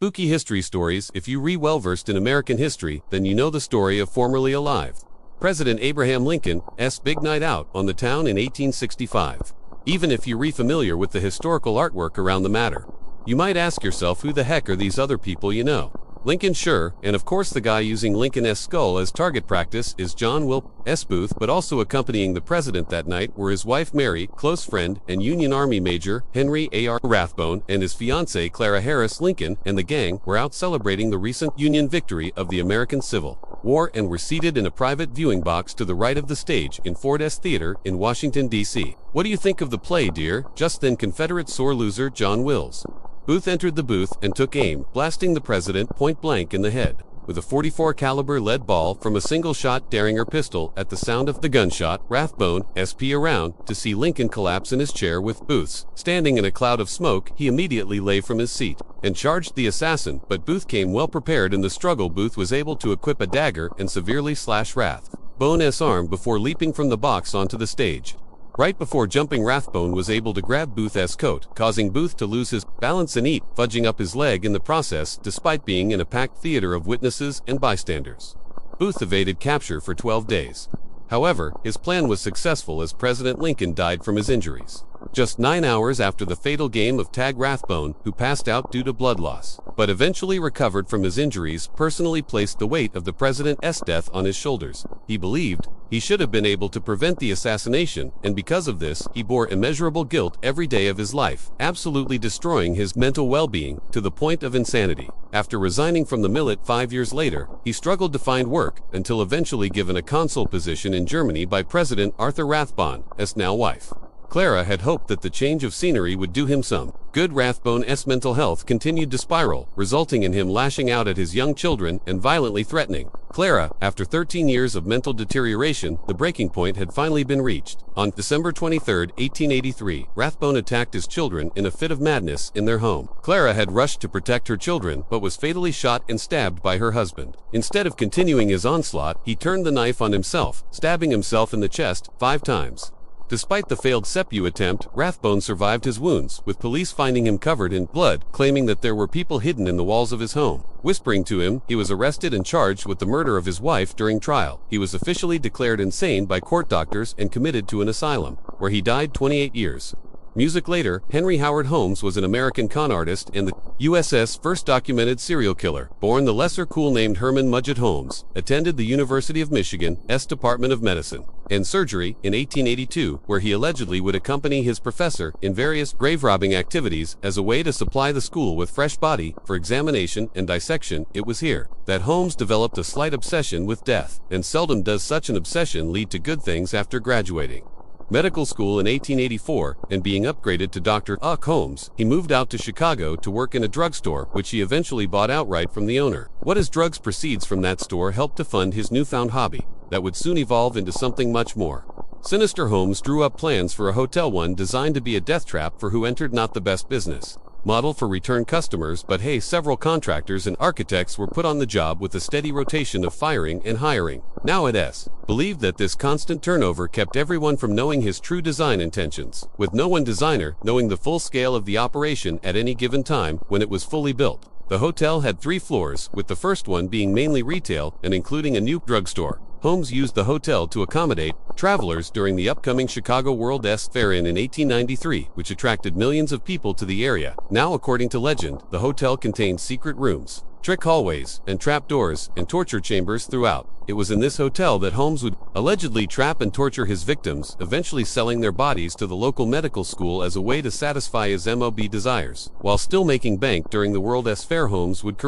Spooky history stories. If you re well-versed in American history, then you know the story of formerly alive President Abraham Lincoln's big night out on the town in 1865. Even if you re-familiar with the historical artwork around the matter, you might ask yourself, who the heck are these other people you know? Lincoln, sure, and of course the guy using Lincoln's skull as target practice is John Wilkes Booth, but also accompanying the president that night were his wife Mary, close friend, and Union Army Major Henry A.R. Rathbone, and his fiancée Clara Harris. Lincoln and the gang were out celebrating the recent Union victory of the American Civil War and were seated in a private viewing box to the right of the stage in Ford's Theater in Washington, D.C. What do you think of the play, dear? Just then Confederate sore loser John Wilkes Booth entered the booth and took aim, blasting the president point blank in the head with a .44 caliber lead ball from a single shot Derringer pistol. At the sound of the gunshot, Rathbone spun around to see Lincoln collapse in his chair with Booth standing in a cloud of smoke. He immediately lay from his seat and charged the assassin, but Booth came well prepared. In the struggle, Booth was able to equip a dagger and severely slash Rathbone's arm before leaping from the box onto the stage. Right before jumping, Rathbone was able to grab Booth's coat, causing Booth to lose his balance and eat, fudging up his leg in the process, despite being in a packed theater of witnesses and bystanders. Booth evaded capture for 12 days. However, his plan was successful as President Lincoln died from his injuries just 9 hours after the fatal game of tag. Rathbone, who passed out due to blood loss, but eventually recovered from his injuries, personally placed the weight of the president's death on his shoulders. He believed he should have been able to prevent the assassination, and because of this, he bore immeasurable guilt every day of his life, absolutely destroying his mental well-being to the point of insanity. After resigning from the millet 5 years later, he struggled to find work until eventually given a consul position in Germany by President Arthur Rathbone's now wife. Clara had hoped that the change of scenery would do him some good. Rathbone's mental health continued to spiral, resulting in him lashing out at his young children and violently threatening Clara. After 13 years of mental deterioration, the breaking point had finally been reached. On December 23, 1883, Rathbone attacked his children in a fit of madness in their home. Clara had rushed to protect her children, but was fatally shot and stabbed by her husband. Instead of continuing his onslaught, he turned the knife on himself, stabbing himself in the chest 5 times. Despite the failed seppuku attempt, Rathbone survived his wounds, with police finding him covered in blood, claiming that there were people hidden in the walls of his home. Whispering to him, he was arrested and charged with the murder of his wife. During trial, he was officially declared insane by court doctors and committed to an asylum, where he died 28 years. Music. Later, Henry Howard Holmes was an American con artist and the U.S.'s first documented serial killer. Born the lesser cool named Herman Mudgett Holmes, attended the University of Michigan's Department of Medicine and Surgery in 1882, where he allegedly would accompany his professor in various grave-robbing activities as a way to supply the school with fresh body for examination and dissection. It was here that Holmes developed a slight obsession with death, and seldom does such an obsession lead to good things. After graduating medical school in 1884 and being upgraded to Dr. Holmes, he moved out to Chicago to work in a drugstore, which he eventually bought outright from the owner. What his drugs proceeds from that store helped to fund his newfound hobby that would soon evolve into something much more sinister. Holmes drew up plans for a hotel, one designed to be a death trap for who entered. Not the best business model for return customers, but hey, several contractors and architects were put on the job with a steady rotation of firing and hiring. Now it's believed that this constant turnover kept everyone from knowing his true design intentions, with no one designer knowing the full scale of the operation at any given time. When it was fully built, the hotel had 3 floors, with the first one being mainly retail and including a new drugstore. Holmes used the hotel to accommodate travelers during the upcoming Chicago World's Fair in 1893, which attracted millions of people to the area. Now, according to legend, the hotel contained secret rooms, trick hallways, and trapdoors, and torture chambers throughout. It was in this hotel that Holmes would allegedly trap and torture his victims, eventually selling their bodies to the local medical school as a way to satisfy his mob desires. While still making bank during the World's Fair, Holmes would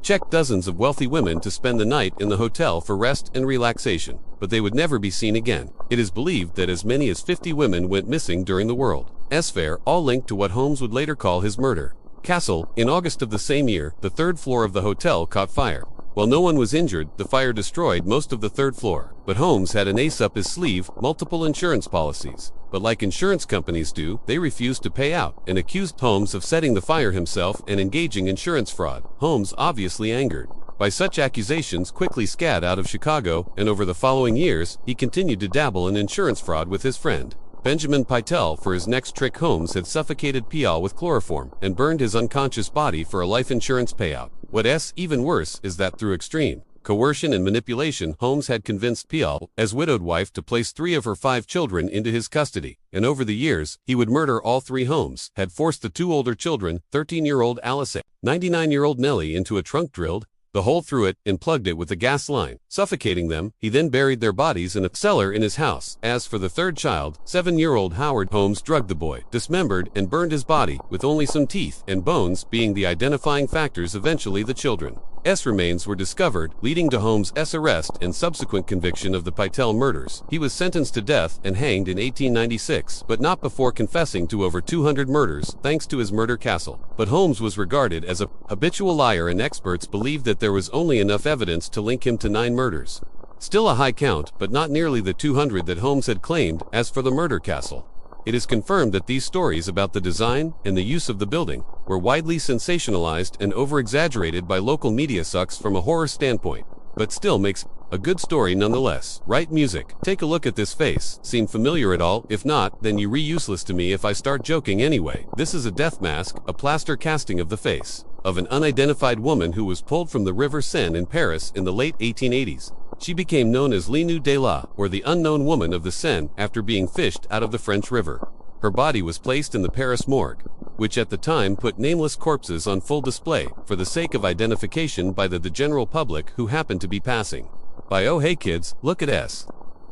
check dozens of wealthy women to spend the night in the hotel for rest and relaxation, but they would never be seen again. It is believed that as many as 50 women went missing during the World's Fair, all linked to what Holmes would later call his murder castle. In August of the same year, the 3rd floor of the hotel caught fire. While no one was injured, the fire destroyed most of the 3rd floor. But Holmes had an ace up his sleeve: multiple insurance policies. But like insurance companies do, they refused to pay out, and accused Holmes of setting the fire himself and engaging insurance fraud. Holmes, obviously angered by such accusations, quickly scattered out of Chicago, and over the following years, he continued to dabble in insurance fraud with his friend Benjamin Pytel, for his next trick, Holmes had suffocated Pial with chloroform and burned his unconscious body for a life insurance payout. What's even worse is that through extreme coercion and manipulation, Holmes had convinced Pial, as widowed wife, to place 3 of her 5 children into his custody, and over the years, he would murder all 3. Holmes had forced the 2 older children, 13-year-old Alice and 99-year-old Nellie, into a trunk drilled the hole through it and plugged it with a gas line, suffocating them. He then buried their bodies in a cellar in his house. As for the 3rd child, 7-year-old Howard, Holmes drugged the boy, dismembered, and burned his body, with only some teeth and bones being the identifying factors. Eventually, the children's remains were discovered, leading to Holmes' arrest and subsequent conviction of the Pytel murders. He was sentenced to death and hanged in 1896, but not before confessing to over 200 murders, thanks to his murder castle. But Holmes was regarded as a habitual liar, and experts believed that there was only enough evidence to link him to 9 murders. Still a high count, but not nearly the 200 that Holmes had claimed. As for the murder castle, it is confirmed that these stories about the design and the use of the building were widely sensationalized and over-exaggerated by local media sucks from a horror standpoint, but still makes a good story nonetheless. Right music. Take a look at this face. Seem familiar at all? If not, then you're useless to me if I start joking anyway. This is a death mask, a plaster casting of the face of an unidentified woman who was pulled from the River Seine in Paris in the late 1880s. She became known as L'Inu de la, or the unknown woman of the Seine, after being fished out of the French River. Her body was placed in the Paris morgue, which at the time put nameless corpses on full display for the sake of identification by the general public who happened to be passing by. Oh hey kids, look at S.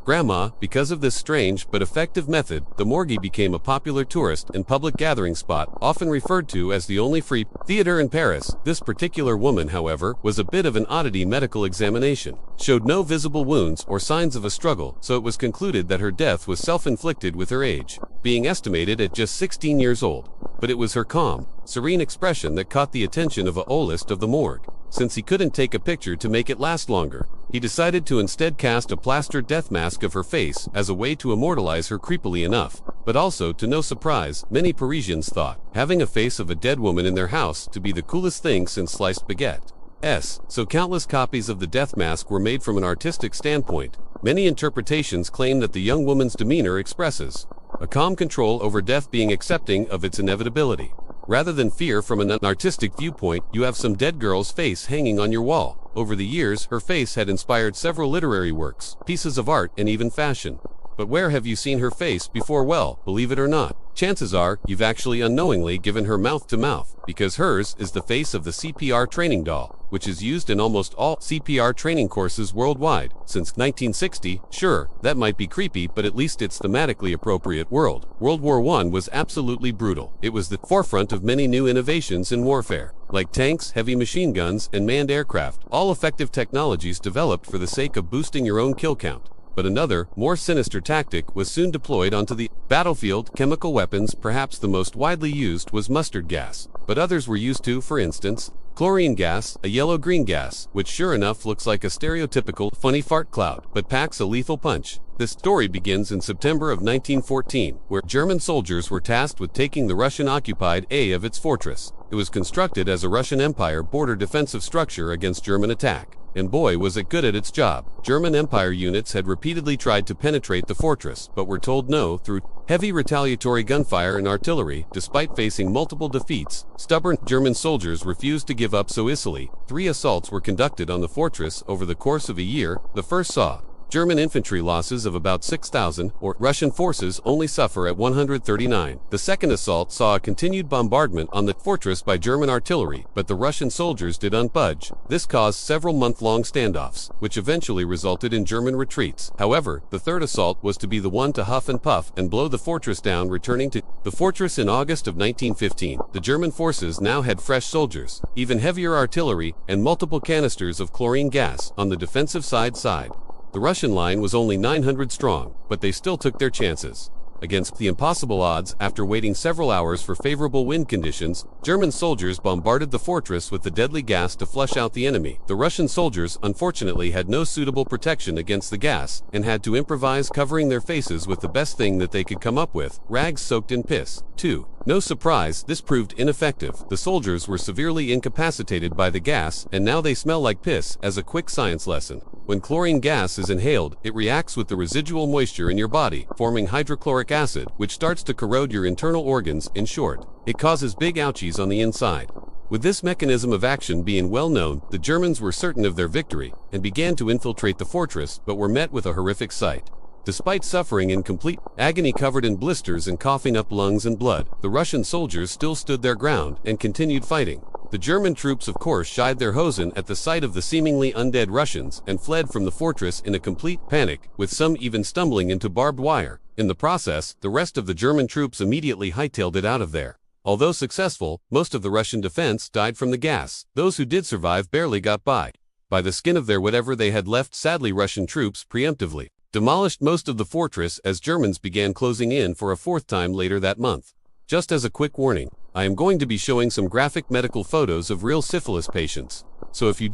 Grandma. Because of this strange but effective method, the morgue became a popular tourist and public gathering spot, often referred to as the only free theater in Paris. This particular woman, however, was a bit of an oddity. Medical examination showed no visible wounds or signs of a struggle, so it was concluded that her death was self-inflicted, with her age being estimated at just 16 years old. But it was her calm, serene expression that caught the attention of a olist of the morgue. Since he couldn't take a picture to make it last longer, he decided to instead cast a plastered death mask of her face as a way to immortalize her, creepily enough. But also, to no surprise, many Parisians thought having a face of a dead woman in their house to be the coolest thing since sliced baguette. So countless copies of the death mask were made. From an artistic standpoint, many interpretations claim that the young woman's demeanor expresses a calm control over death, being accepting of its inevitability, rather than fear. From an artistic viewpoint, you have some dead girl's face hanging on your wall. Over the years, her face had inspired several literary works, pieces of art, and even fashion. But where have you seen her face before? Well, believe it or not, chances are you've actually unknowingly given her mouth to mouth, because hers is the face of the CPR training doll, which is used in almost all CPR training courses worldwide since 1960. Sure, that might be creepy, but at least it's thematically appropriate. World War I was absolutely brutal. It was the forefront of many new innovations in warfare, like tanks, heavy machine guns, and manned aircraft, all effective technologies developed for the sake of boosting your own kill count. But another, more sinister tactic was soon deployed onto the battlefield. Chemical weapons. Perhaps the most widely used was mustard gas, but others were used too. For instance, chlorine gas, a yellow-green gas, which sure enough looks like a stereotypical funny fart cloud, but packs a lethal punch. This story begins in September of 1914, where German soldiers were tasked with taking the Russian-occupied of its fortress. It was constructed as a Russian Empire border defensive structure against German attack. And boy was it good at its job. German Empire units had repeatedly tried to penetrate the fortress, but were told no through heavy retaliatory gunfire and artillery. Despite facing multiple defeats, stubborn German soldiers refused to give up so easily. 3 assaults were conducted on the fortress over the course of a year. The first saw German infantry losses of about 6,000, or Russian forces only suffer at 139. The second assault saw a continued bombardment on the fortress by German artillery, but the Russian soldiers didn't budge. This caused several month-long standoffs, which eventually resulted in German retreats. However, the third assault was to be the one to huff and puff and blow the fortress down. Returning to the fortress in August of 1915, the German forces now had fresh soldiers, even heavier artillery, and multiple canisters of chlorine gas on the defensive side. The Russian line was only 900 strong, but they still took their chances. Against the impossible odds, after waiting several hours for favorable wind conditions, German soldiers bombarded the fortress with the deadly gas to flush out the enemy. The Russian soldiers, unfortunately, had no suitable protection against the gas, and had to improvise, covering their faces with the best thing that they could come up with, rags soaked in piss. 2. No surprise, this proved ineffective. The soldiers were severely incapacitated by the gas, and now they smell like piss. As a quick science lesson, when chlorine gas is inhaled, it reacts with the residual moisture in your body, forming hydrochloric acid, which starts to corrode your internal organs. In short, it causes big ouchies on the inside. With this mechanism of action being well known, the Germans were certain of their victory, and began to infiltrate the fortress, but were met with a horrific sight. Despite suffering in complete agony covered in blisters and coughing up lungs and blood, the Russian soldiers still stood their ground and continued fighting. The German troops of course shied their hosen at the sight of the seemingly undead Russians and fled from the fortress in a complete panic, with some even stumbling into barbed wire. In the process, the rest of the German troops immediately hightailed it out of there. Although successful, most of the Russian defense died from the gas. Those who did survive barely got by the skin of their whatever they had left. Sadly, Russian troops preemptively demolished most of the fortress as Germans began closing in for a fourth time later that month. Just as a quick warning, I am going to be showing some graphic medical photos of real syphilis patients. So if you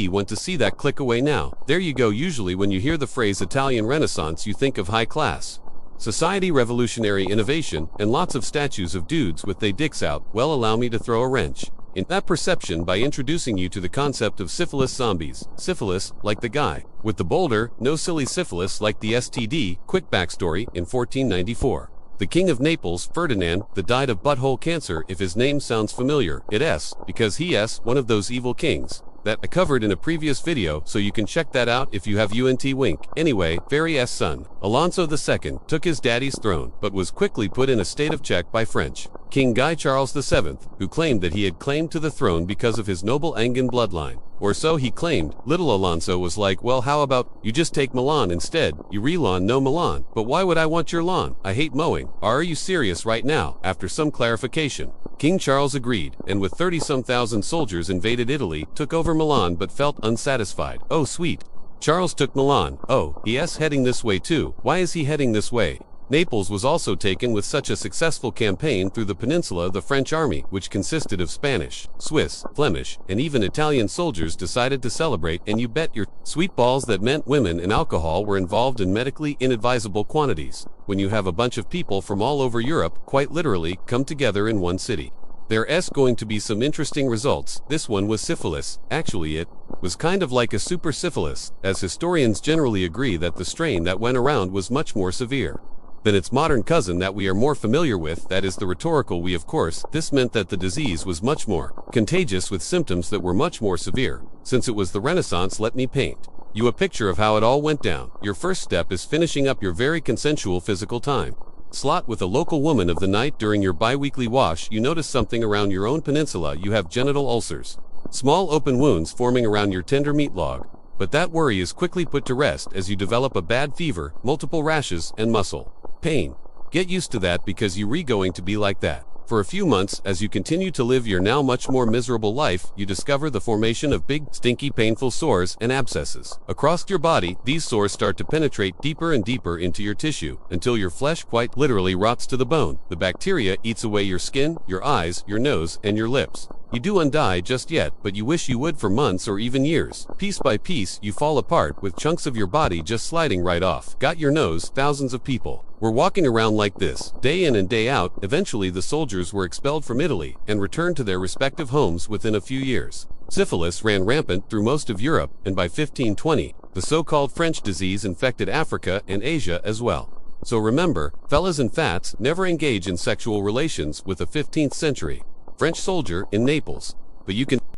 want to see that, click away now. There you go. Usually when you hear the phrase Italian Renaissance, you think of high class society, revolutionary innovation, and lots of statues of dudes with they dicks out. Well, allow me to throw a wrench in that perception by introducing you to the concept of syphilis zombies. Syphilis, like the guy with the boulder, no silly syphilis like the STD. Quick backstory: in 1494, the King of Naples, Ferdinand, died of butthole cancer. If his name sounds familiar, it's because he is one of those evil kings that I covered in a previous video, so you can check that out if you have wink. Anyway, Ferry's son, Alonso II, took his daddy's throne, but was quickly put in a state of check by French King Guy Charles VII, who claimed that he had claimed to the throne because of his noble Angevin bloodline. Or so he claimed. Little Alonso was like, well, how about you just take Milan instead? You re-lawn no Milan. But why would I want your lawn? I hate mowing. Are you serious right now? After some clarification, King Charles agreed, and with 30-some thousand soldiers invaded Italy, took over Milan but felt unsatisfied. Oh sweet, Charles took Milan. Oh, he's heading this way too. Why is he heading this way? Naples was also taken. With such a successful campaign through the peninsula, the French army, which consisted of Spanish, Swiss, Flemish, and even Italian soldiers, decided to celebrate, and you bet your sweet balls that meant women and alcohol were involved in medically inadvisable quantities. When you have a bunch of people from all over Europe, quite literally, come together in one city, there's going to be some interesting results. This one was syphilis. Actually, it was kind of like a super syphilis, as historians generally agree that the strain that went around was much more severe than its modern cousin that we are more familiar with, that is the rhetorical we, of course. This meant that the disease was much more contagious, with symptoms that were much more severe. Since it was the Renaissance, let me paint you a picture of how it all went down. Your first step is finishing up your very consensual physical time slot with a local woman of the night. During your bi-weekly wash, you notice something around your own peninsula. You have genital ulcers, small open wounds forming around your tender meat log. But that worry is quickly put to rest as you develop a bad fever, multiple rashes, and muscle pain. Get used to that, because you're going to be like that for a few months. As you continue to live your now much more miserable life, you discover the formation of big, stinky, painful sores and abscesses across your body. These sores start to penetrate deeper and deeper into your tissue until your flesh quite literally rots to the bone. The bacteria eats away your skin, your eyes, your nose, and your lips. You don't die just yet, but you wish you would for months or even years. Piece by piece, you fall apart, with chunks of your body just sliding right off. Got your nose? Thousands of people were walking around like this, day in and day out. Eventually, the soldiers were expelled from Italy and returned to their respective homes within a few years. Syphilis ran rampant through most of Europe, and by 1520, the so-called French disease infected Africa and Asia as well. So remember, fellas and fats, never engage in sexual relations with a 15th century French soldier in Naples. But you can